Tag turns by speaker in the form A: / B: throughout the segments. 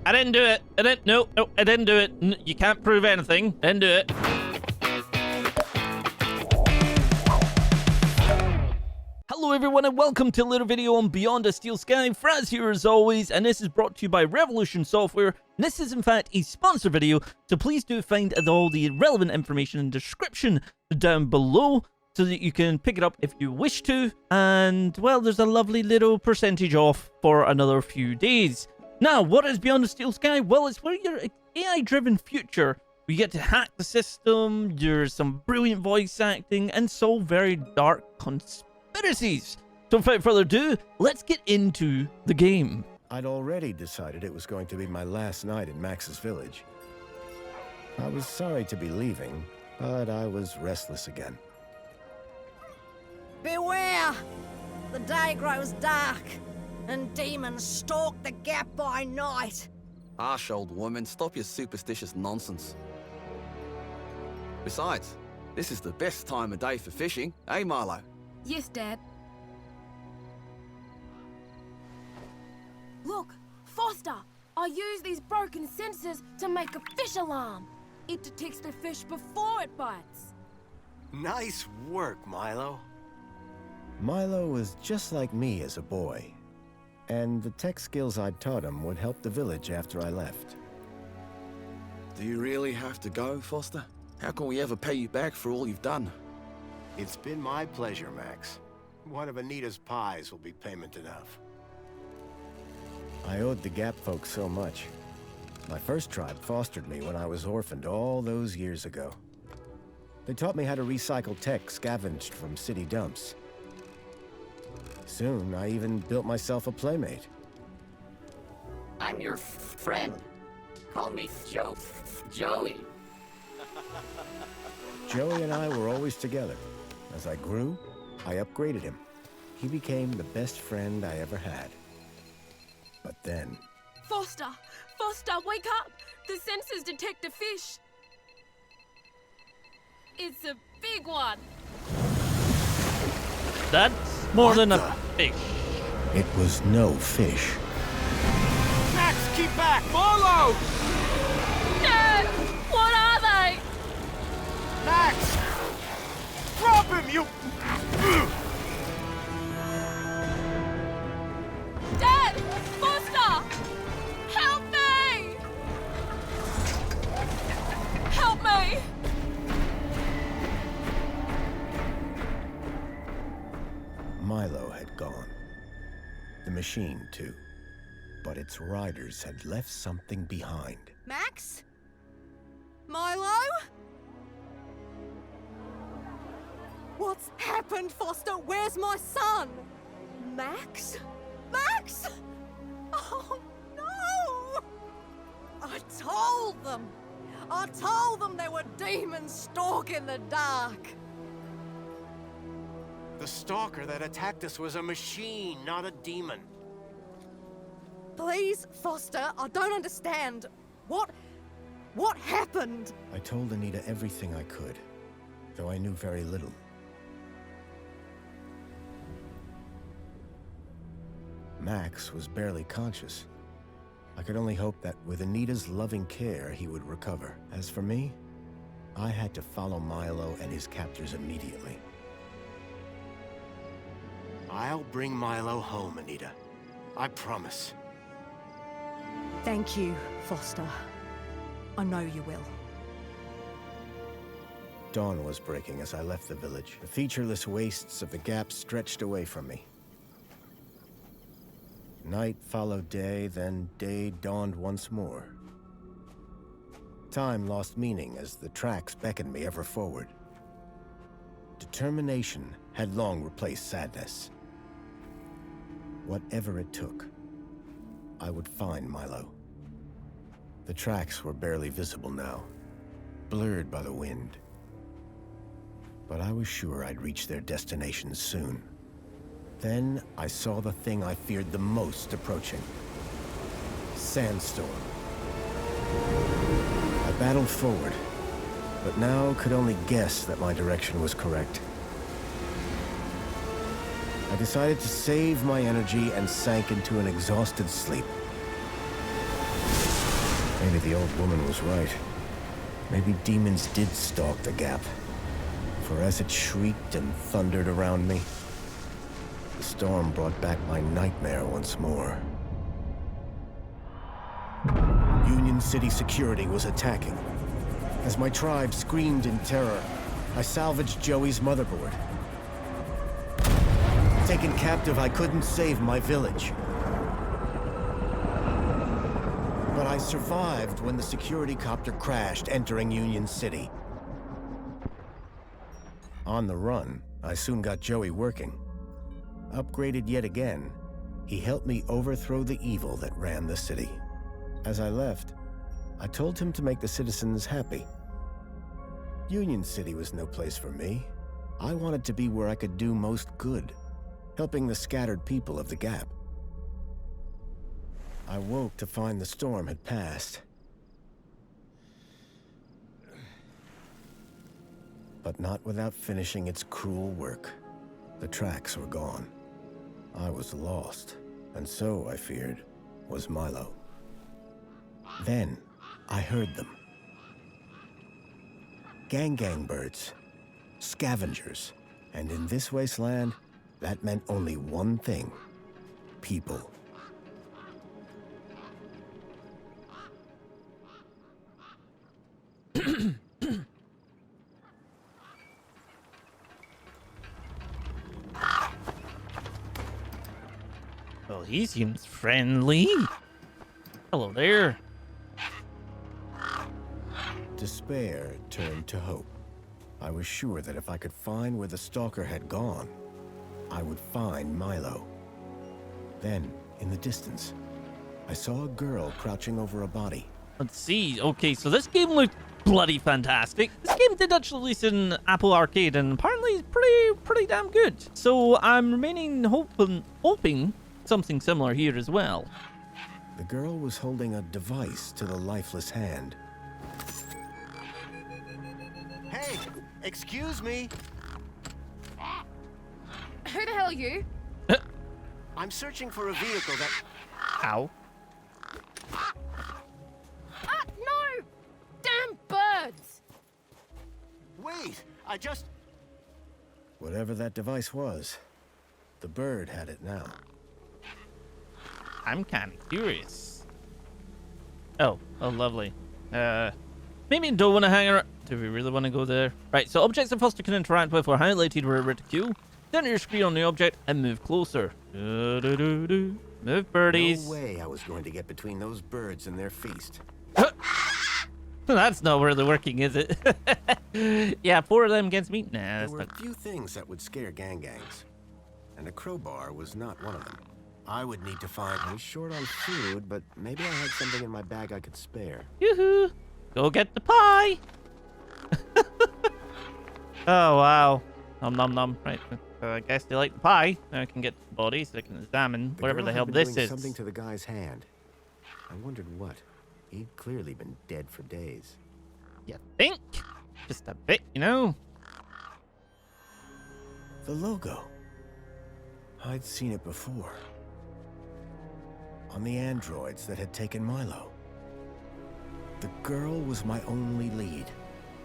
A: I didn't do it. No, I didn't do it. You can't prove anything. I didn't do it. Hello everyone and welcome to a little video on BeyondASteelSky. Frazzz here as always, and this is brought to you by Revolution Software. This is in fact a sponsor video, so please do find all the relevant information in the description down below so that you can pick it up if you wish to. And well, there's a lovely little percentage off for another few days. Now, what is BeyondASteelSky? Well, it's where your AI-driven future. We get to hack the system, there's some brilliant voice acting, and solve very dark conspiracies. So without further ado, let's get into the game.
B: I'd already decided it was going to be my last night in Max's village. I was sorry to be leaving, but I was restless again.
C: Beware! The day grows dark, and demons stalk the gap by night.
D: Harsh old woman, stop your superstitious nonsense. Besides, this is the best time of day for fishing, eh, Milo?
E: Yes, Dad. Look, Foster! I use these broken sensors to make a fish alarm. It detects the fish before it bites.
F: Nice work, Milo.
B: Milo was just like me as a boy, and the tech skills I'd taught him would help the village after I left.
D: Do you really have to go, Foster? How can we ever pay you back for all you've done?
B: It's been my pleasure, Max. One of Anita's pies will be payment enough. I owed the Gap folks so much. My first tribe fostered me when I was orphaned all those years ago. They taught me how to recycle tech scavenged from city dumps. Soon, I even built myself a playmate.
G: I'm your friend. Call me Joey.
B: Joey and I were always together. As I grew, I upgraded him. He became the best friend I ever had. But then...
E: Foster! Foster, wake up! The sensors detect a fish. It's a big one.
A: That's more than a fish.
B: It was no fish.
F: Max, keep back! Milo!
E: Dad! What are they?
F: Max! Drop him, you...
E: Dad! Foster! Help me! Help me!
B: Milo had gone. The machine, too. But its riders had left something behind.
C: Max? Milo? What's happened, Foster? Where's my son? Max? Max? Oh, no! I told them there were demons stalking the dark.
F: The stalker that attacked us was a machine, not a demon.
C: Please, Foster, I don't understand. What happened?
B: I told Anita everything I could, though I knew very little. Max was barely conscious. I could only hope that with Anita's loving care, he would recover. As for me, I had to follow Milo and his captors immediately.
F: I'll bring Milo home, Anita. I promise.
C: Thank you, Foster. I know you will.
B: Dawn was breaking as I left the village. The featureless wastes of the Gap stretched away from me. Night followed day, then day dawned once more. Time lost meaning as the tracks beckoned me ever forward. Determination had long replaced sadness. Whatever it took, I would find Milo. The tracks were barely visible now, blurred by the wind. But I was sure I'd reach their destination soon. Then I saw the thing I feared the most approaching. Sandstorm. I battled forward, but now could only guess that my direction was correct. I decided to save my energy and sank into an exhausted sleep. Maybe the old woman was right. Maybe demons did stalk the gap. For as it shrieked and thundered around me, the storm brought back my nightmare once more. Union City security was attacking. As my tribe screamed in terror, I salvaged Joey's motherboard. Taken captive, I couldn't save my village. But I survived when the security copter crashed, entering Union City. On the run, I soon got Joey working. Upgraded yet again, he helped me overthrow the evil that ran the city. As I left, I told him to make the citizens happy. Union City was no place for me. I wanted to be where I could do most good, helping the scattered people of the Gap. I woke to find the storm had passed. But not without finishing its cruel work. The tracks were gone. I was lost, and so, I feared, was Milo. Then, I heard them. Gang birds, scavengers, and in this wasteland, that meant only one thing: people.
A: Well, he seems friendly. Hello there.
B: Despair turned to hope. I was sure that if I could find where the stalker had gone, I would find Milo. Then, in the distance, I saw a girl crouching over a body.
A: Let's see. Okay, so this game looked bloody fantastic. This game did actually release in Apple Arcade, and apparently it's pretty damn good. So I'm remaining hoping something similar here as well.
B: The girl was holding a device to the lifeless hand.
F: Hey, excuse me.
E: Who the hell are you?
F: I'm searching for a vehicle that...
A: Ow.
E: Ah, no! Damn birds!
F: Wait, I just...
B: Whatever that device was, the bird had it now.
A: I'm kind of curious. Oh, lovely. Maybe don't want to hang around. Do we really want to go there? Right, so objects that Foster can interact with were highlighted where reticule. Center your screen on the object and move closer. Move, birdies.
B: No way I was going to get between those birds and their feast.
A: That's not really working, is it? Yeah, 4 of them against me? Nah,
B: There
A: that's
B: were
A: not...
B: a few things that would scare gangs, and a crowbar was not one of them. I would need to find... I was short on food, but maybe I had something in my bag I could spare.
A: Yoo-hoo! Go get the pie! Oh, wow. Nom nom nom. Right, I guess they like the pie. Now I can get the body so I can examine whatever
B: girl
A: the
B: had
A: hell
B: been
A: this
B: doing
A: is.
B: something to the guy's hand. I wondered what. He'd clearly been dead for days.
A: You think? Just a bit, you know?
B: The logo. I'd seen it before. On the androids that had taken Milo. The girl was my only lead.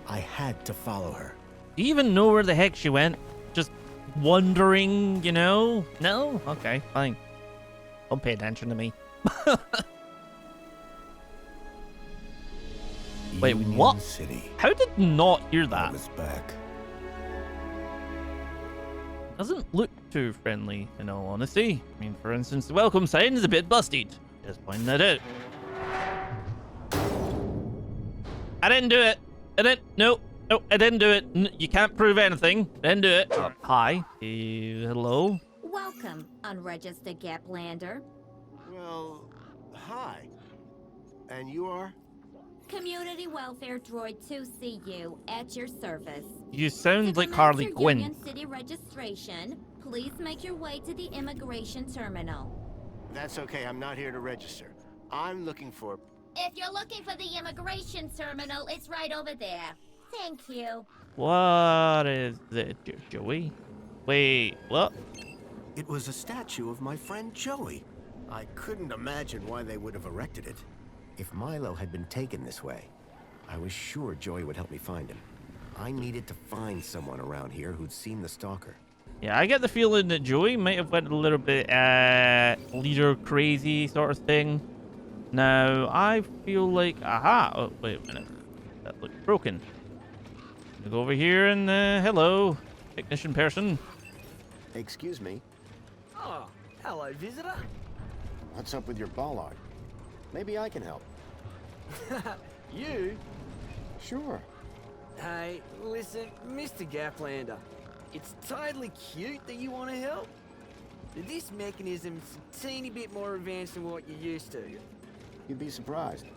B: I had to follow her.
A: Do you even know where the heck she went? Just wondering, you know? No? Okay, fine. Don't pay attention to me. Wait,
B: Union
A: what?
B: City.
A: How did not hear
B: I
A: that?
B: was back.
A: Doesn't look too friendly, in all honesty. I mean, for instance, the welcome sign is a bit busted. Just pointing that out. I didn't do it. I didn't. No, I didn't do it. You can't prove anything. Didn't do it. Hi. Hello.
H: Welcome, unregistered Gaplander.
F: Well, hi. And you are?
H: Community Welfare Droid 2CU at your service.
A: You sound
H: To
A: like
H: commence
A: Harley
H: your
A: Quinn.
H: Union City registration, please make your way to the immigration terminal.
F: That's okay, I'm not here to register. I'm looking for...
H: If you're looking for the immigration terminal, it's right over there. Thank you.
A: What is it, Joey? Wait, what?
B: It was a statue of my friend Joey. I couldn't imagine why they would have erected it. If Milo had been taken this way, I was sure Joey would help me find him. I needed to find someone around here who'd seen the stalker.
A: Yeah, I get the feeling that Joey might have went a little bit leader crazy sort of thing. Now, I feel like... Aha! Oh, wait a minute. That looks broken. I'll go over here and... hello, technician person.
B: Excuse me.
I: Oh, hello, visitor.
B: What's up with your bollard? Maybe I can help.
I: You?
B: Sure.
I: Hey, listen, Mr. Gaplander. It's totally cute that you want to help. But this mechanism's a teeny bit more advanced than what you're used to.
B: You'd be surprised.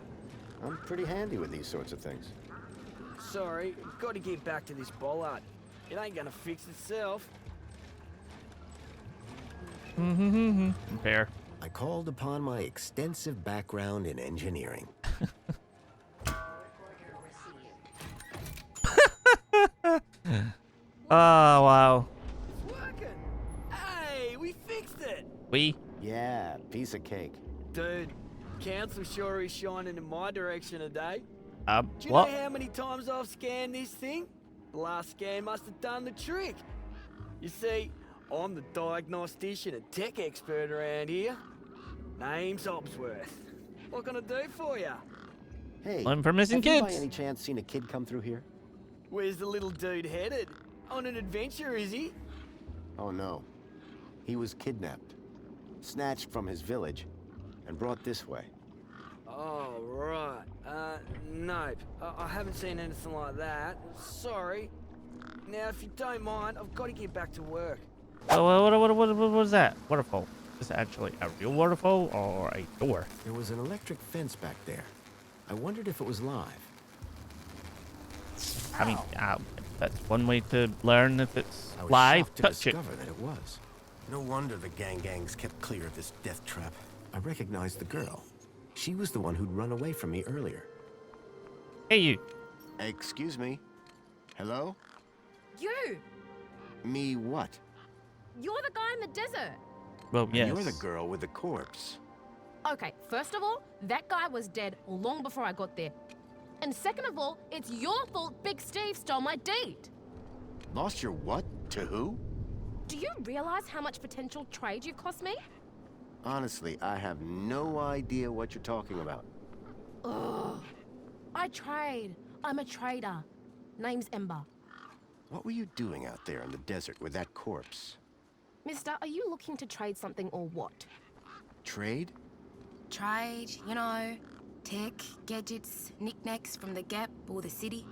B: I'm pretty handy with these sorts of things.
I: Sorry, I've got to get back to this bollard. It ain't gonna fix itself.
A: Fair.
B: I called upon my extensive background in engineering.
A: Oh, wow.
I: It's working! Hey, we fixed it!
A: We?
B: Yeah, piece of cake.
I: Dude, council sure is shining in my direction today. Do you
A: What?
I: know how many times I've scanned this thing? The last scan must have done the trick. You see, I'm the diagnostician and tech expert around here. Name's Obsworth. What can I do for you?
B: Hey,
A: I'm for missing
B: have you by
A: kids.
B: any chance seen a kid come through here?
I: Where's the little dude headed? On an adventure, is he?
B: Oh no. He was kidnapped, snatched from his village, and brought this way.
I: Oh, right. Nope. I haven't seen anything like that. Sorry. Now, if you don't mind, I've got to get back to work.
A: Oh, what was that? Waterfall. Is it actually a real waterfall or a door?
B: There was an electric fence back there. I wondered if it was live.
A: I mean, that's one way to learn if it's
B: I was
A: live.
B: shocked to
A: Touch it.
B: discover that it was.
F: No wonder the gangs kept clear of this death trap.
B: I recognized the girl. She was the one who'd run away from me earlier.
A: Hey, you.
B: Excuse me. Hello?
E: You!
B: Me what?
E: You're the guy in the desert!
A: Well, yes.
B: You're the girl with the corpse.
E: Okay, first of all, that guy was dead long before I got there. And second of all, it's your fault Big Steve stole my deed.
B: Lost your what? To who?
E: Do you realize how much potential trade you cost me?
B: Honestly, I have no idea what you're talking about.
E: Ugh. I trade. I'm a trader. Name's Ember.
B: What were you doing out there in the desert with that corpse?
E: Mister, are you looking to trade something or what?
B: Trade?
E: Trade, you know, tech, gadgets, knickknacks from the Gap or the city.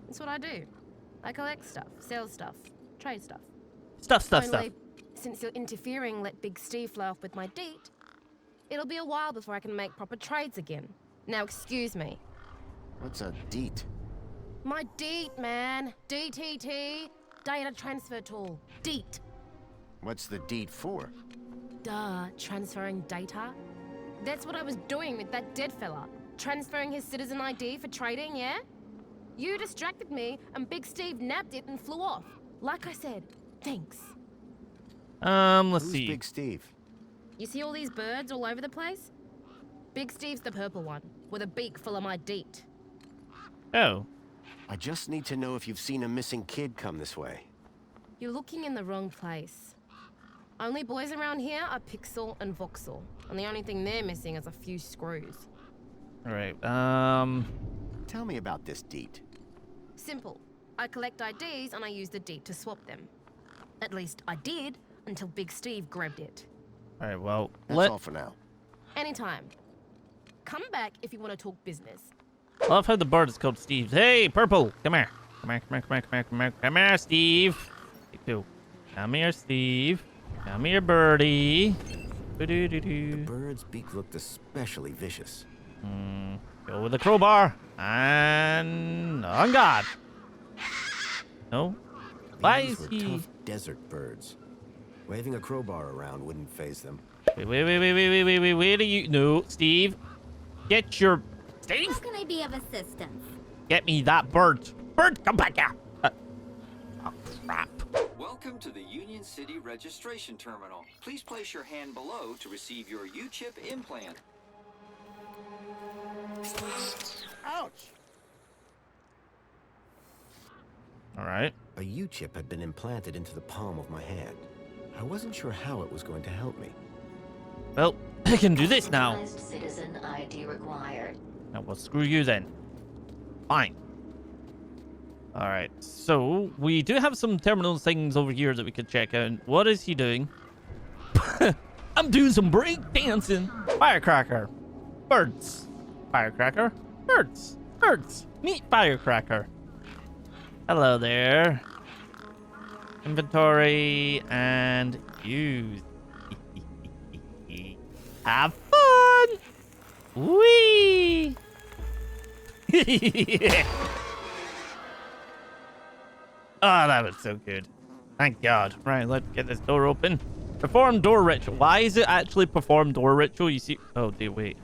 E: That's what I do. I collect stuff, sell stuff, trade stuff.
A: Stuff.
E: Only, since you're interfering, let Big Steve fly off with my deed, it'll be a while before I can make proper trades again. Now, excuse me.
B: What's a deet?
E: My deed, man. DTT. Data transfer tool. Deet.
B: What's the deed for?
E: Duh, transferring data. That's what I was doing with that dead fella. Transferring his citizen ID for trading, yeah? You distracted me, and Big Steve nabbed it and flew off. Like I said, thanks.
A: Let's
B: Who's
A: see.
B: Big Steve?
E: You see all these birds all over the place? Big Steve's the purple one, with a beak full of my deet.
A: Oh.
B: I just need to know if you've seen a missing kid come this way.
E: You're looking in the wrong place. Only boys around here are Pixel and Voxel, and the only thing they're missing is a few screws.
A: All right.
B: Tell me about this deed.
E: Simple. I collect IDs and I use the deed to swap them. At least I did, until Big Steve grabbed it.
A: All right. Well,
B: That's all for now.
E: Anytime. Come back if you want to talk business.
A: love how the bird is called Steve. Hey, Purple, come here. Come here, Steve. Hey, two. Come here, Steve. Come here, birdie.
B: The bird's beak looked especially vicious.
A: Go with the crowbar. And on God. No. Why
B: These
A: is
B: were
A: he?
B: tough desert birds. Waving a crowbar around wouldn't faze them.
A: Wait. Do you? No, Steve. Get your.
H: How
A: Steve.
H: can I be of assistance?
A: Get me that bird. Bird, come back here. Oh, crap.
J: Welcome to the Union City Registration Terminal. Please place your hand below to receive your U-chip implant.
B: Ouch!
A: All right.
B: A U-chip had been implanted into the palm of my hand. I wasn't sure how it was going to help me.
A: Well, I can do this now.
K: Authorized citizen ID required.
A: Now, well, screw you then. Fine. All right. So we do have some terminal things over here that we could check out. What is he doing? I'm doing some break dancing. Firecracker. Birds. Firecracker. Birds. Birds. Meet firecracker. Hello there. Inventory and use. Have fun. Whee. Oh, that was so good. Thank God. Right, let's get this door open. Perform door ritual. Why is it actually perform door ritual? You see? Oh, dear, wait.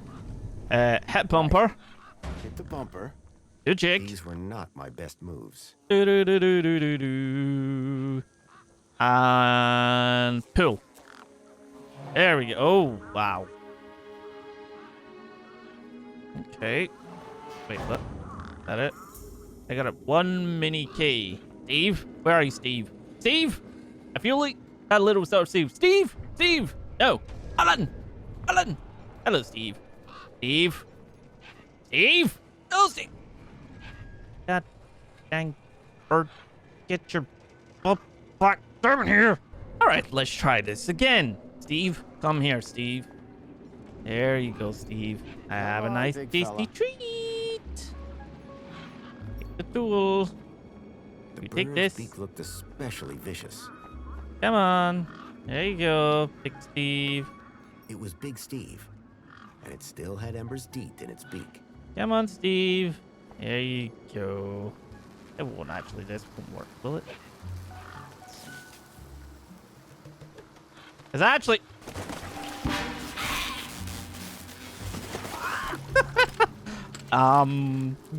A: Hit bumper.
B: Hit the bumper.
A: Do check.
B: These were not my best moves.
A: Do, do, do, do, do, do, do. And pull. There we go. Oh, wow. Okay. Wait, what? Is that it? I got one mini key. Steve? Where are you, Steve? Steve? I feel like that little star Steve. Steve? Steve? No. Alan! Alan! Hello, Steve. Steve? Steve? No, Steve! God dang bird. Get your butt back down here. Alright, let's try this again. Steve, come here, Steve. There you go, Steve. I have a nice tasty treat. Take the tool. We take this.
B: The beak looked especially vicious.
A: Come on. There you go, Big Steve.
B: It was Big Steve, and it still had Ember's teeth in its beak.
A: Come on, Steve. There you go. It won't actually, this won't work, will it? It's actually...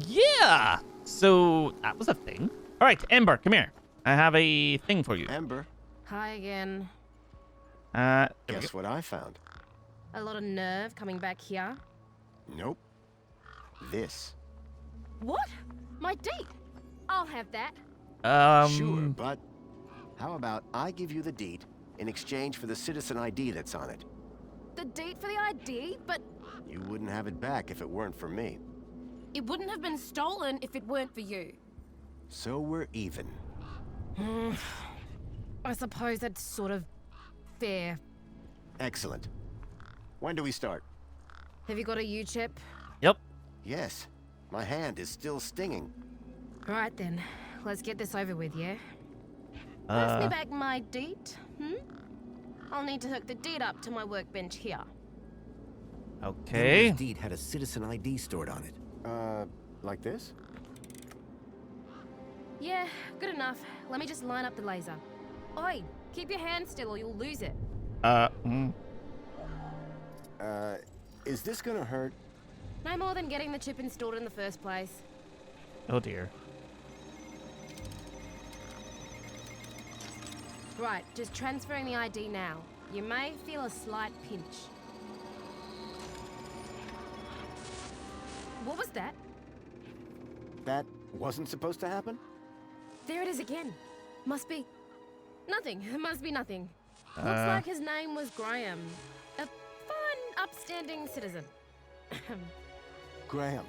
A: yeah. So that was a thing. All right, Ember, come here. I have a thing for you.
B: Ember,
E: Hi again.
B: guess what I found?
E: A lot of nerve coming back here.
B: Nope. This.
E: What? My date? I'll have that.
B: Sure, but how about I give you the deed in exchange for the citizen ID that's on it?
E: The date for the ID? But
B: You wouldn't have it back if it weren't for me.
E: it wouldn't have been stolen if it weren't for you.
B: So we're even.
E: I suppose that's sort of fair.
B: Excellent. When do we start?
E: Have you got a U-chip?
A: Yep.
B: Yes. My hand is still stinging.
E: Right then. Let's get this over with, yeah? Pass me back my deed, I'll need to hook the deed up to my workbench here.
A: Okay.
B: Ember's deed had a citizen ID stored on it. Like this?
E: Yeah, good enough. Let me just line up the laser. Oi, keep your hand still or you'll lose it.
B: Is this gonna hurt?
E: No more than getting the chip installed in the first place.
A: Oh dear.
E: Right, just transferring the ID now. You may feel a slight pinch. What was that?
B: That wasn't supposed to happen?
E: There it is again. Must be... nothing. It must be nothing. Looks like his name was Graham. A fine, upstanding citizen.
B: Graham.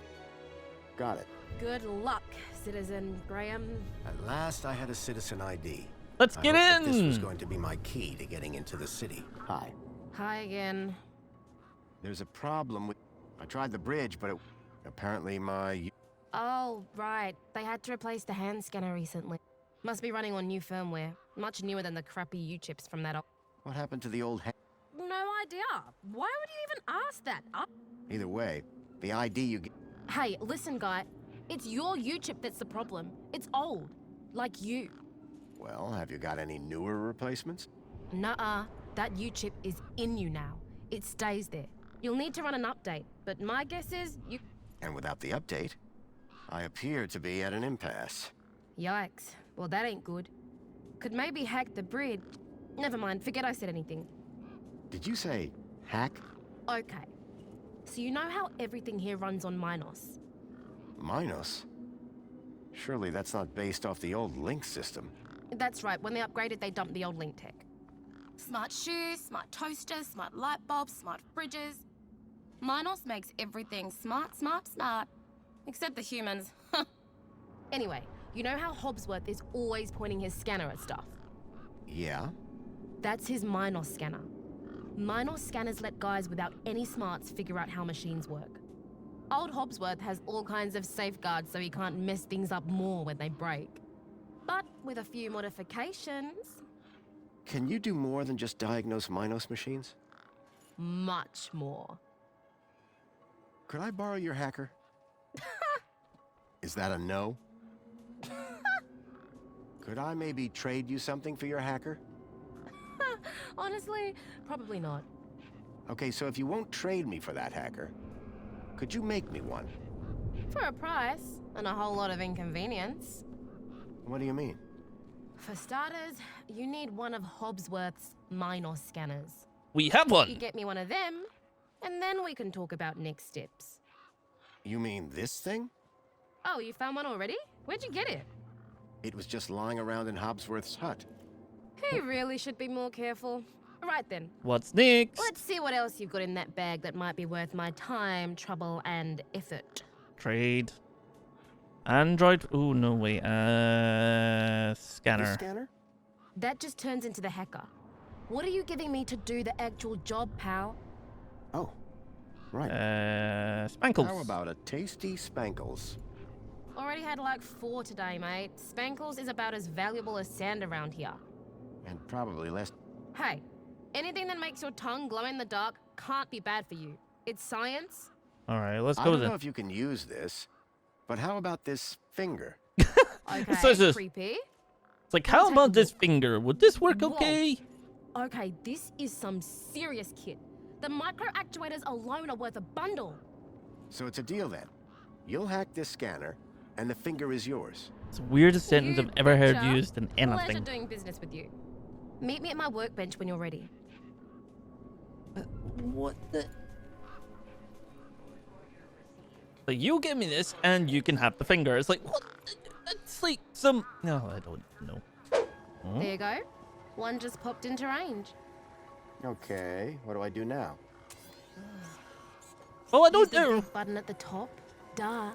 B: Got it.
E: Good luck, Citizen Graham.
B: At last I had a citizen ID.
A: Let's get
B: I hoped that
A: in.
B: This was going to be my key to getting into the city. Hi.
E: Hi again.
B: There's a problem with... I tried the bridge, but apparently my...
E: Oh, right. They had to replace the hand scanner recently. Must be running on new firmware. Much newer than the crappy U-chips from that old...
B: What happened to the old...
E: No idea. Why would you even ask that?
B: Either way, the ID you get...
E: Hey, listen, guy. It's your U-chip that's the problem. It's old. Like you.
B: Well, have you got any newer replacements?
E: Nuh-uh. That U-chip is in you now. It stays there. You'll need to run an update, but my guess is you...
B: And without the update, I appear to be at an impasse.
E: Yikes. Well, that ain't good. Could maybe hack the bridge. Never mind, forget I said anything.
B: Did you say hack?
E: Okay. So you know how everything here runs on Minos?
B: Minos? Surely that's not based off the old Link system.
E: That's right, when they upgraded, they dumped the old Link tech. Smart shoes, smart toasters, smart light bulbs, smart fridges. Minos makes everything smart. Except the humans. Anyway, you know how Hobbsworth is always pointing his scanner at stuff?
B: Yeah?
E: That's his Minos scanner. Minos scanners let guys without any smarts figure out how machines work. Old Hobbsworth has all kinds of safeguards so he can't mess things up more when they break. But with a few modifications...
B: Can you do more than just diagnose Minos machines?
E: Much more.
B: Could I borrow your hacker? Is that a no? Could I maybe trade you something for your hacker?
E: Honestly, probably not.
B: Okay, so if you won't trade me for that hacker, could you make me one?
E: For a price, and a whole lot of inconvenience.
B: What do you mean?
E: For starters, you need one of Hobbsworth's Minos scanners.
A: We have one!
E: You get me one of them, and then we can talk about next steps.
B: You mean this thing?
E: Oh, you found one already? Where'd you get it?
B: It was just lying around in Hobbsworth's hut.
E: He really should be more careful. Right then.
A: What's next?
E: Let's see what else you've got in that bag that might be worth my time, trouble, and effort.
A: Trade. Android. Oh, no way. Scanner.
B: The scanner?
E: That just turns into the hacker. What are you giving me to do the actual job, pal?
B: Oh, right.
A: Spankles.
B: How about a tasty Spankles?
E: Already had like 4 today, mate. Spankles is about as valuable as sand around here.
B: And probably less...
E: Hey, anything that makes your tongue glow in the dark can't be bad for you. It's science.
A: All right, let's
B: I
A: go
B: don't
A: then.
B: know if you can use this, but how about this finger?
E: Okay, creepy.
A: It's like, how about this finger? Would this work
E: Whoa.
A: okay?
E: Okay, this is some serious kit. The micro actuators alone are worth a bundle.
B: So it's a deal then. You'll hack this scanner, and the finger is yours.
A: It's the weirdest sentence I've ever heard
E: betcha.
A: used in
E: Pleasure
A: anything.
E: doing business with you. Meet me at my workbench when you're ready.
A: What the? Like, you give me this, and you can have the finger. It's like, what? It's like some... No, I don't know. Hmm?
E: There you go. One just popped into range.
B: Okay, what do I do now?
A: Oh, I don't
E: Use the
A: know.
E: big button at the top. Duh.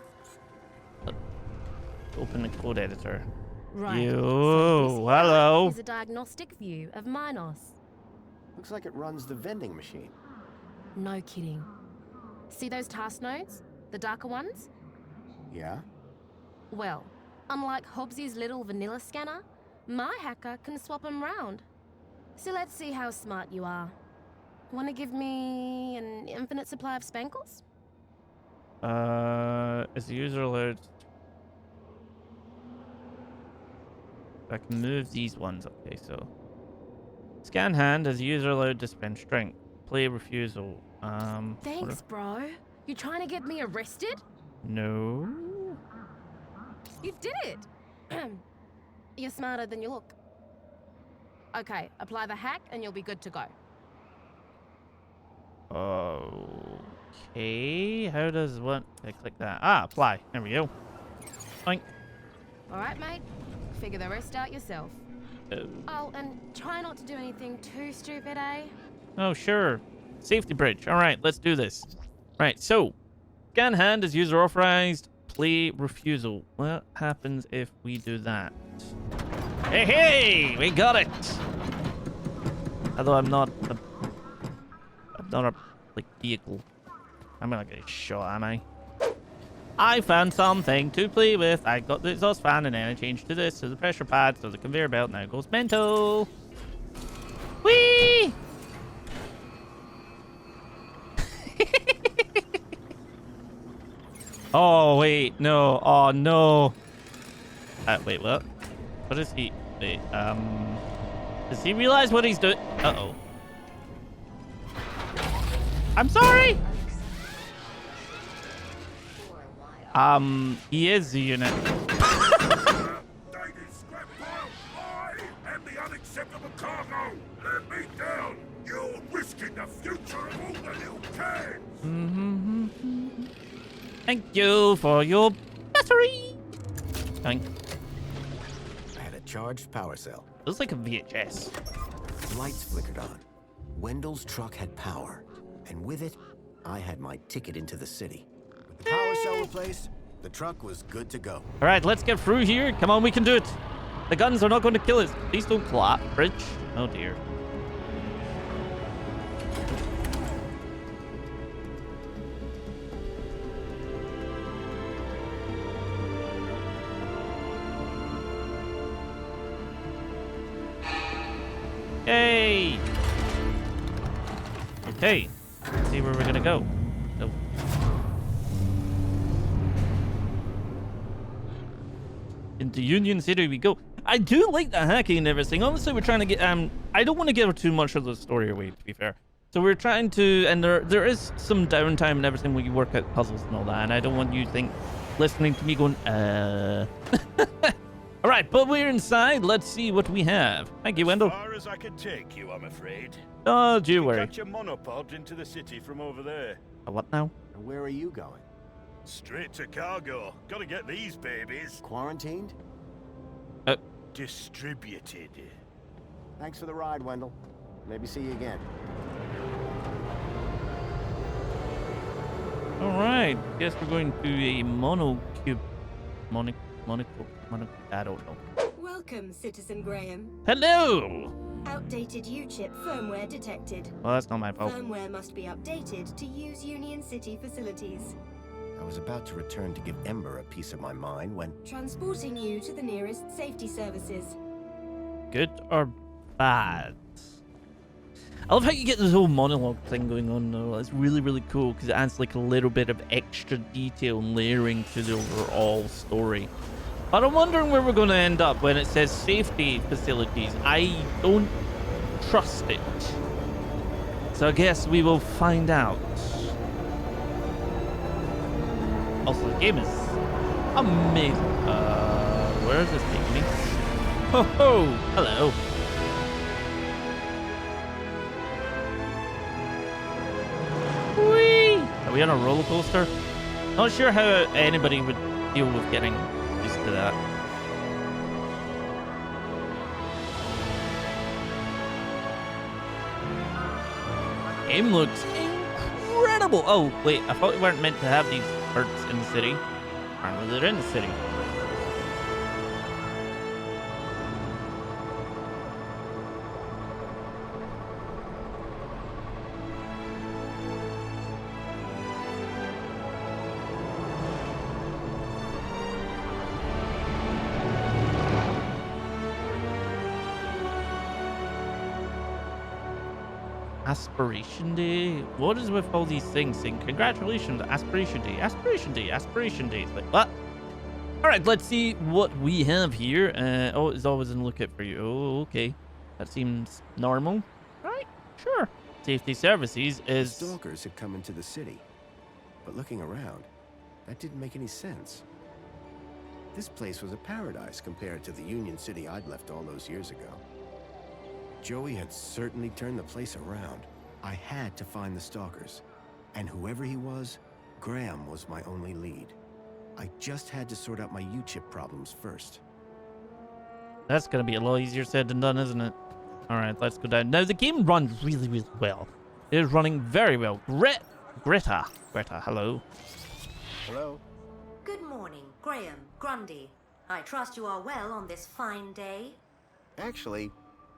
A: Open the code editor.
E: Right.
A: Yo,
E: So this
A: hello.
E: is a diagnostic view of Minos.
B: Looks like it runs the vending machine.
E: No kidding. See those task nodes? The darker ones?
B: Yeah?
E: Well, unlike Hobbsy's little vanilla scanner, my hacker can swap them round. So let's see how smart you are. Want to give me an infinite supply of Spankles?
A: Is the user allowed... I can move these ones. Okay, so... Scan hand as user allowed to spend strength. Play refusal.
E: Thanks, bro. You trying to get me arrested?
A: No.
E: You did it! You're smarter than you look. Okay, apply the hack and you'll be good to go.
A: Okay. How does what? I click that. Ah, apply. There we go. Boink.
E: Alright, mate. Figure the rest out yourself. Oh, and try not to do anything too stupid, eh?
A: Oh, sure. Safety bridge. All right, let's do this. Right, so scan hand is user authorized. Play refusal. What happens if we do that? Hey, hey, we got it. Although I'm not a like vehicle. I'm gonna get shot, am I? I found something to play with. I got the exhaust fan and then I changed to this, to the pressure pad, so the conveyor belt now goes mental. Whee! Oh, wait, no. Oh, no. Wait, what? What is he? Wait, does he realize what he's doing? Uh-oh. I'm sorry! He is the unit.
L: I am the unacceptable cargo. Let me down. You're risking the future of all the little cans.
A: Thank you for your Tank.
B: I had a charged power cell.
A: Looks like a VHS.
B: Lights flickered on. Wendell's truck had power, and with it, I had my ticket into the city. With the power cell replaced, the truck was good to go.
A: All right, let's get through here. Come on, we can do it. The guns are not going to kill us. Please don't clap, bridge. Oh dear. Hey. Okay. Let's see where we're gonna go. Oh. Into Union City we go. I do like the hacking and everything. Honestly, we're trying to get I don't want to give too much of the story away, to be fair. So we're trying to, and there is some downtime and everything when you work out puzzles and all that, and I don't want you to think listening to me going All right, but we're inside. Let's see what we have. Thank you, Wendell.
L: As far as I can take you, I'm afraid.
A: Oh, do you worry.
L: Catch a monopod into the city from over there.
A: A what now?
B: And where are you going?
L: Straight to cargo. Gotta get these babies.
B: Quarantined?
L: Distributed.
B: Thanks for the ride, Wendell. Maybe see you again.
A: All right. Guess we're going to a monocube. I don't know.
M: Welcome, Citizen Graham.
A: Hello.
M: Outdated U-chip firmware detected.
A: Well, that's not my fault.
M: Firmware must be updated to use Union City facilities.
B: I was about to return to give Ember a piece of my mind when...
M: Transporting you to the nearest safety services.
A: Good or bad? I love how you get this whole monologue thing going on though. It's really, really cool because it adds like a little bit of extra detail and layering to the overall story. But I'm wondering where we're going to end up when it says safety facilities. I don't trust it. So I guess we will find out. Also, the game is amazing. Where is this taking me? Ho ho! Hello. Whee! Are we on a roller coaster? Not sure how anybody would deal with getting used to that. Game looks incredible. Oh, wait, I thought we weren't meant to have these birds in the city. Apparently they're in the city. Aspiration Day? What is with all these things saying, congratulations, Aspiration Day, Aspiration Day, Aspiration Day? It's like, what? Alright, let's see what we have here. Oh, it's always in the lookout for you. Oh, okay. That seems normal. Right, sure. Safety Services is...
B: The stalkers had come into the city. But looking around, that didn't make any sense. This place was a paradise compared to the Union City I'd left all those years ago. Joey had certainly turned the place around. I had to find the stalkers. And whoever he was, Graham was my only lead. I just had to sort out my U-chip problems first.
A: That's going to be a lot easier said than done, isn't it? Alright, let's go down. Now, the game runs really, really well. It is running very well. Greta, hello.
B: Hello.
N: Good morning, Graham, Grundy. I trust you are well on this fine day.
B: Actually...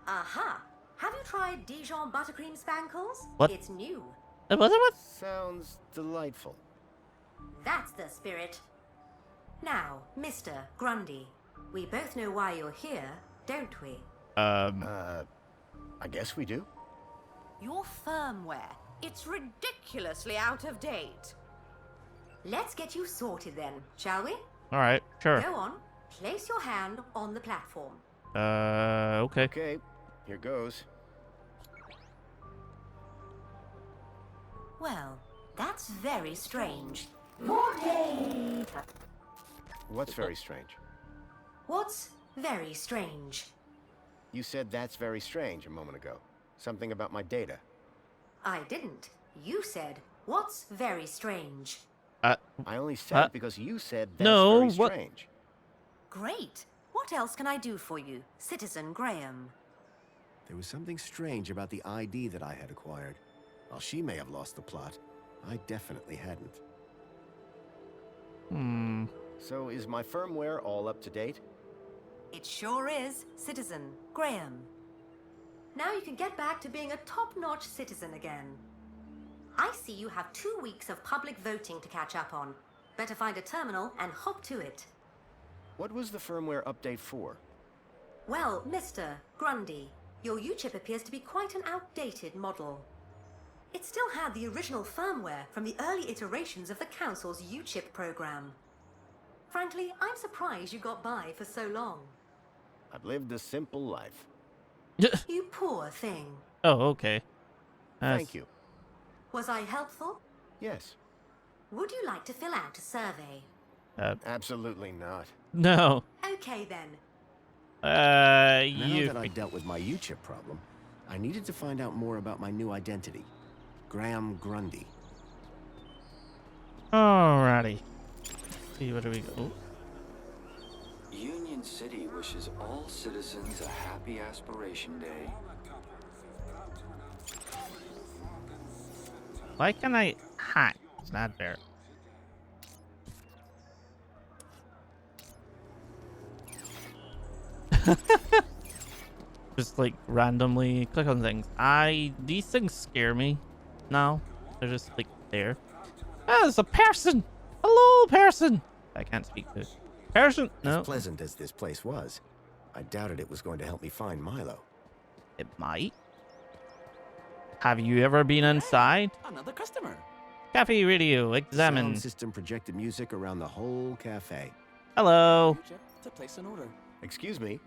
N: Aha! Have you tried Dijon buttercream spankles?
A: What?
N: It's new.
A: What?
B: Sounds delightful.
N: That's the spirit. Now, Mr. Grundy, we both know why you're here, don't we?
B: I guess we do.
C: Your firmware. It's ridiculously out of date.
N: Let's get you sorted then, shall we?
A: Alright, sure.
N: Go on. Place your hand on the platform.
A: Okay.
B: Okay, here goes.
N: Well, that's very strange.
B: What's very strange?
N: What's very strange?
B: You said that's very strange a moment ago. Something about my data.
N: I didn't. You said, what's very strange?
B: I only said it because you said that's
A: no,
B: very
A: what?
B: strange.
N: Great. What else can I do for you, Citizen Graham?
B: There was something strange about the ID that I had acquired. While she may have lost the plot, I definitely hadn't. So is my firmware all up to date?
N: It sure is, Citizen Graham. Now you can get back to being a top-notch citizen again. I see you have 2 weeks of public voting to catch up on. Better find a terminal and hop to it.
B: What was the firmware update for?
N: Well, Mr. Grundy, your U-chip appears to be quite an outdated model. It still had the original firmware from the early iterations of the Council's U-chip program. Frankly, I'm surprised you got by for so long.
B: I've lived a simple life.
N: You poor thing.
A: Oh, okay.
B: Thank you.
N: Was I helpful?
B: Yes.
N: Would you like to fill out a survey?
B: Absolutely not.
A: No.
N: Okay then.
B: Now that I dealt with my U-chip problem, I needed to find out more about my new identity. Graham Grundy.
A: Alrighty. See, where do we go?
J: Union City wishes all citizens a happy Aspiration Day.
A: Why can I hack? It's not fair. Just like randomly click on things. These things scare me now. They're just like there. Ah, there's a person. Hello, person. I can't speak to person. No.
B: As pleasant as this place was, I doubted it was going to help me find Milo.
A: It might. Have you ever been inside?
O: Another customer.
A: Cafe radio, examine.
B: Sound system projected music around the whole cafe.
A: Hello.
O: To place an order.
B: Excuse me.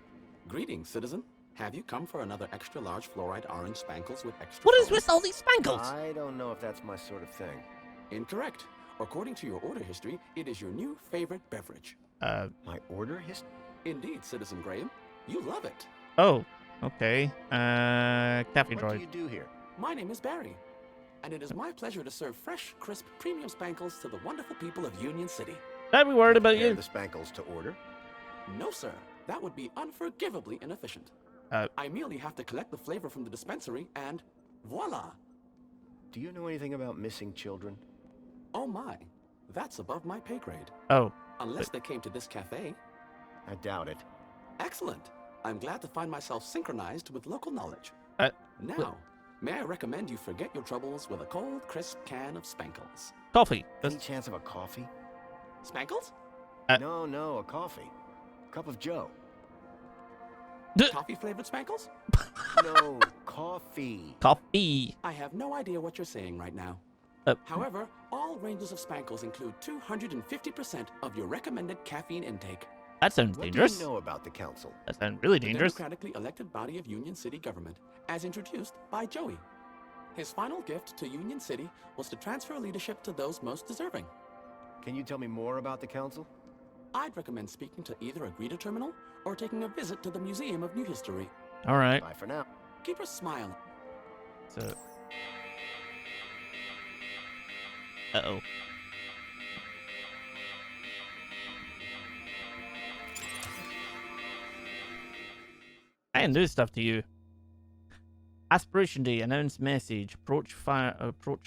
O: Greetings, citizen. Have you come for another extra large fluoride orange spankles with extra?
A: What is with all these spankles?
B: I don't know if that's my sort of thing.
O: Incorrect. According to your order history, it is your new favorite beverage.
B: My order history?
O: Indeed, Citizen Graham. You love it.
A: Oh, okay. Cafe droid.
B: What do you do here?
O: My name is Barry, and it is my pleasure to serve fresh, crisp, premium spankles to the wonderful people of Union City.
A: I'd be worried about you.
B: The spankles to order?
O: No, sir. That would be unforgivably inefficient. I merely have to collect the flavor from the dispensary and voila!
B: Do you know anything about missing children?
O: Oh my, that's above my pay grade.
A: Oh.
O: Unless they came to this cafe.
B: I doubt it.
O: Excellent. I'm glad to find myself synchronized with local knowledge. Now, may I recommend you forget your troubles with a cold, crisp can of Spankles?
A: Coffee.
B: Any chance of a coffee?
O: Spankles?
B: No, a coffee. Cup of Joe.
O: Coffee-flavored Spankles?
B: No, coffee.
A: Coffee.
O: I have no idea what you're saying right now. However, all ranges of Spankles include 250% of your recommended caffeine intake.
A: That sounds dangerous.
B: What do you know about the council?
A: That sounds really dangerous.
O: The democratically elected body of Union City government, as introduced by Joey. His final gift to Union City was to transfer leadership to those most deserving.
B: Can you tell me more about the council?
O: I'd recommend speaking to either a greeter terminal or taking a visit to the Museum of New History.
A: All right.
B: Bye for now.
O: Keep a smile.
A: So. Uh-oh. I can do stuff to you. Aspiration Day, announce message, approach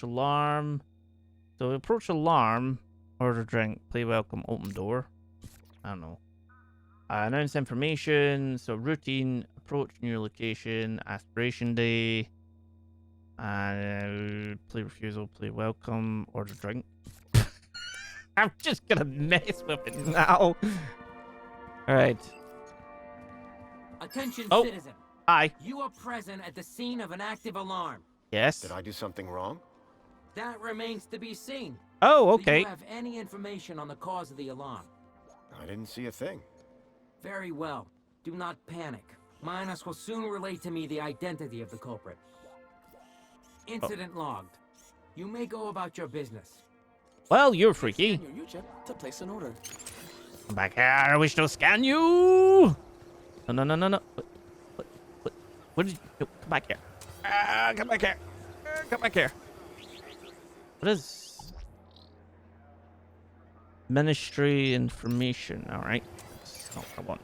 A: alarm. So approach alarm, order drink, play welcome, open door. I don't know. Announce information, so routine, approach new location, Aspiration Day. Play refusal, play welcome, order drink. I'm just gonna mess with it now. Alright.
P: Attention, citizen.
A: Hi.
P: You are present at the scene of an active alarm.
A: Yes.
B: Did I do something wrong?
P: That remains to be seen.
A: Oh, okay.
P: Do you have any information on the cause of the alarm?
B: I didn't see a thing.
P: Very well. Do not panic. Minus will soon relay to me the identity of the culprit. Incident logged. You may go about your business.
A: Well, you're freaky.
O: Scan your U-chip to place an order.
A: Come back here. I wish to scan you. No. What did you do? Come back here. Come back here. Come back here. What is ministry information? All right. not what I want.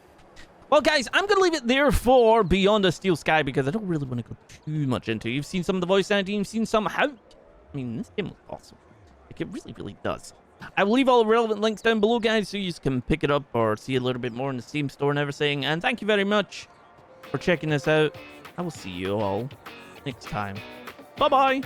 A: Well, guys, I'm going to leave it there for BeyondASteelSky because I don't really want to go too much into it. You've seen some of the voice acting. You've seen some how... I mean, this game looks awesome. Like, it really, really does. I will leave all the relevant links down below, guys, so you can pick it up or see a little bit more in the Steam store and everything. And thank you very much for checking this out. I will see you all next time. Bye-bye.